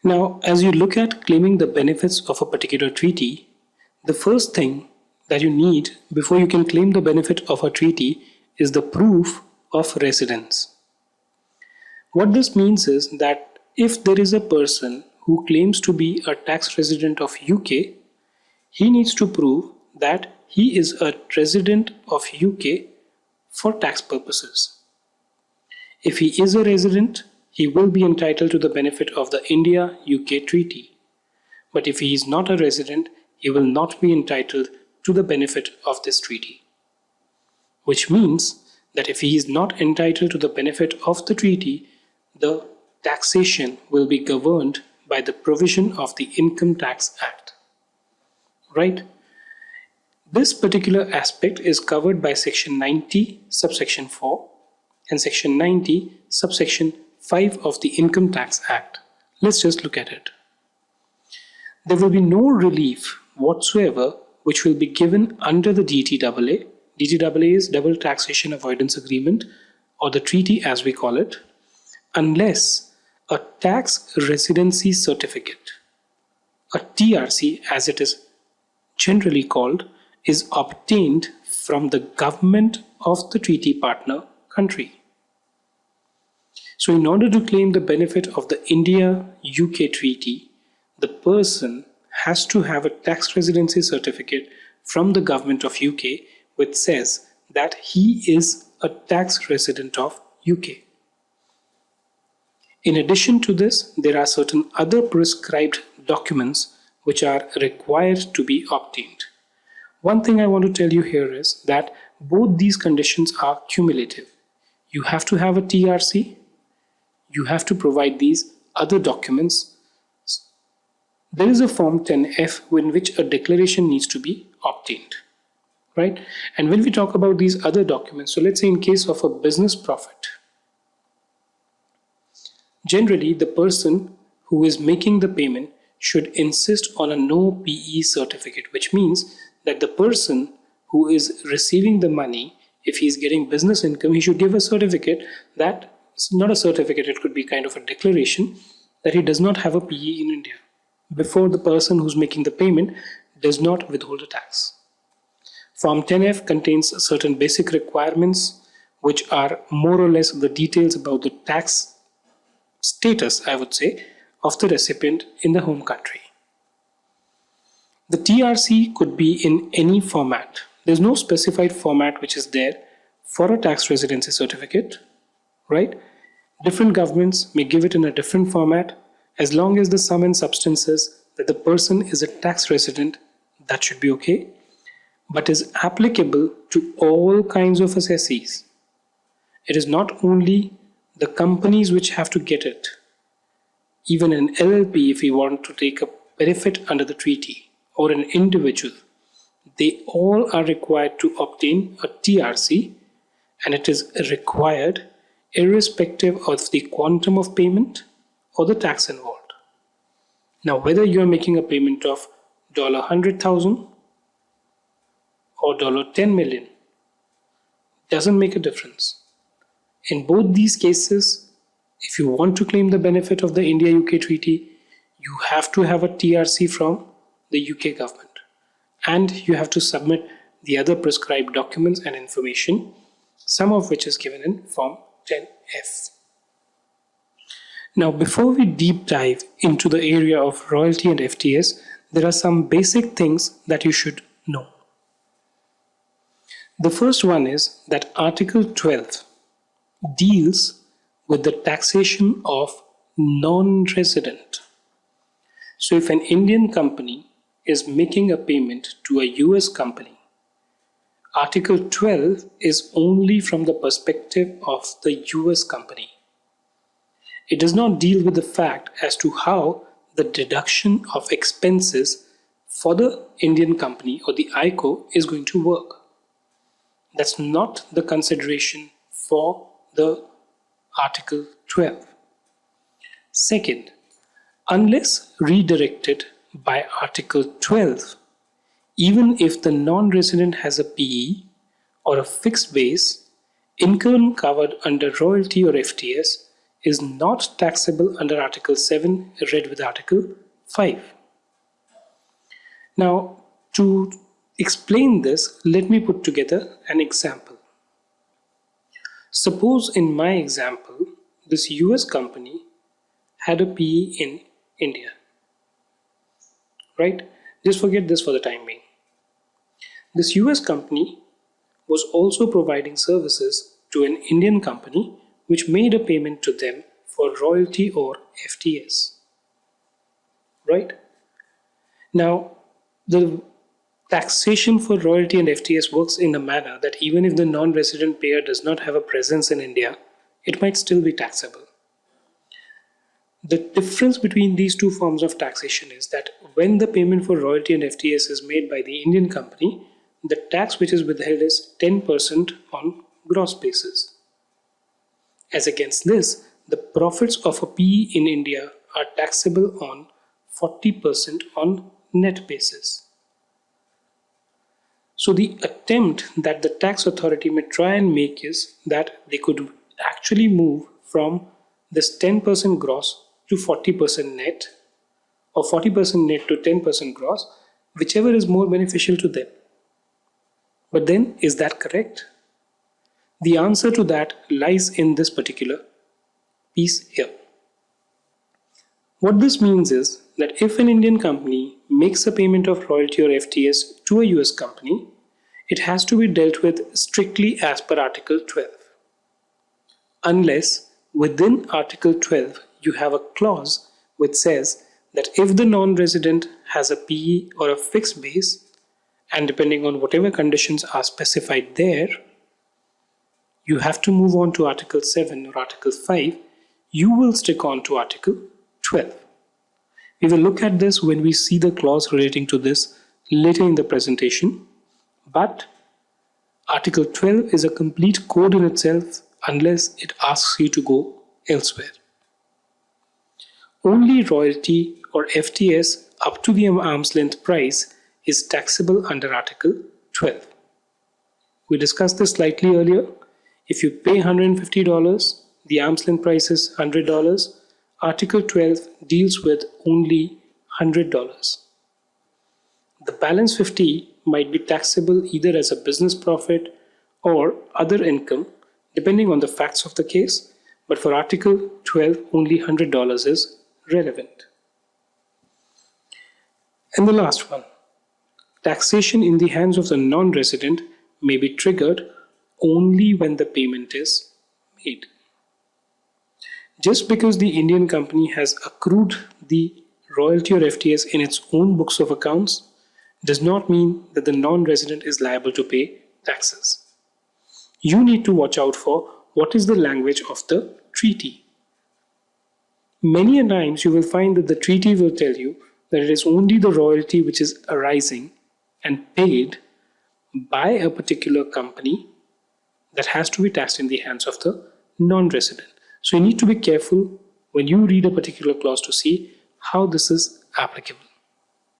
Now, as you look at claiming the benefits of a particular treaty, the first thing that you need before you can claim the benefit of a treaty is the proof of residence. What this means is that if there is a person who claims to be a tax resident of UK, he needs to prove that he is a resident of UK for tax purposes. If he is a resident, he will be entitled to the benefit of the India-UK treaty. But if he is not a resident, he will not be entitled to the benefit of this treaty. Which means that if he is not entitled to the benefit of the treaty, the taxation will be governed by the provision of the Income Tax Act. Right? This particular aspect is covered by Section 90, subsection 4 and Section 90, subsection 5 of the Income Tax Act. Let's just look at it. There will be no relief whatsoever which will be given under the DTAA. DTAA is Double Taxation Avoidance Agreement, or the treaty as we call it, unless a tax residency certificate, a TRC as it is generally called, is obtained from the government of the treaty partner country. So in order to claim the benefit of the India-UK treaty, the person has to have a tax residency certificate from the government of UK which says that he is a tax resident of UK. In addition to this, there are certain other prescribed documents which are required to be obtained. One thing I want to tell you here is that both these conditions are cumulative. You have to have a TRC, you have to provide these other documents. There is a Form 10F in which a declaration needs to be obtained, right? And when we talk about these other documents, so let's say in case of a business profit, generally the person who is making the payment should insist on a no PE certificate, which means that the person who is receiving the money, if he is getting business income, he should give a certificate that, not a certificate, it could be kind of a declaration that he does not have a PE in India, before the person who's making the payment does not withhold a tax. Form 10F contains certain basic requirements which are more or less the details about the tax status, I would say, of the recipient in the home country. The TRC could be in any format. There's no specified format which is there for a tax residency certificate, right? Different governments may give it in a different format. As long as the sum and substance is that the person is a tax resident, that should be okay, but is applicable to all kinds of assessees. It is not only the companies which have to get it. Even an LLP, if we want to take a benefit under the treaty, or an individual, they all are required to obtain a TRC, and it is required irrespective of the quantum of payment or the tax involved. Now, whether you are making a payment of $100,000 or $10 million doesn't make a difference. In both these cases, if you want to claim the benefit of the India-UK treaty, you have to have a TRC from the UK government, and you have to submit the other prescribed documents and information, some of which is given in Form 10F. Now, before we deep dive into the area of royalty and FTS, there are some basic things that you should know. The first one is that Article 12 deals with the taxation of non-resident. So if an Indian company is making a payment to a US company, Article 12 is only from the perspective of the US company. It does not deal with the fact as to how the deduction of expenses for the Indian company or the ICO is going to work. That's not the consideration for the Article 12. Second, unless redirected by Article 12, even if the non-resident has a PE or a fixed base, income covered under royalty or FTS is not taxable under Article 7 read with Article 5. Now, to explain this, let me put together an example. Suppose in my example, this US company had a PE in India, right? Just forget this for the time being. This US company was also providing services to an Indian company which made a payment to them for royalty or FTS, right? Now, the taxation for royalty and FTS works in a manner that even if the non-resident payer does not have a presence in India, it might still be taxable. The difference between these two forms of taxation is that when the payment for royalty and FTS is made by the Indian company, the tax which is withheld is 10% on gross basis. As against this, the profits of a PE in India are taxable on 40% on net basis. So the attempt that the tax authority may try and make is that they could actually move from this 10% gross to 40% net, or 40% net to 10% gross, whichever is more beneficial to them. But then, is that correct? The answer to that lies in this particular piece here. What this means is that if an Indian company makes a payment of royalty or FTS to a US company, it has to be dealt with strictly as per Article 12. Unless within Article 12 you have a clause which says that if the non-resident has a PE or a fixed base, and depending on whatever conditions are specified there, you have to move on to Article 7 or Article 5, you will stick on to Article 12. We will look at this when we see the clause relating to this later in the presentation, but Article 12 is a complete code in itself unless it asks you to go elsewhere. Only royalty or FTS up to the arm's length price is taxable under Article 12. We discussed this slightly earlier. If you pay $150, the arm's length price is $100. Article 12 deals with only $100. The balance 50 might be taxable either as a business profit or other income, depending on the facts of the case, but for Article 12, only $100 is relevant. And the last one, taxation in the hands of the non-resident may be triggered only when the payment is made. Just because the Indian company has accrued the royalty or FTS in its own books of accounts does not mean that the non-resident is liable to pay taxes. You need to watch out for what is the language of the treaty. Many a times you will find that the treaty will tell you that it is only the royalty which is arising and paid by a particular company that has to be taxed in the hands of the non-resident. So you need to be careful when you read a particular clause to see how this is applicable.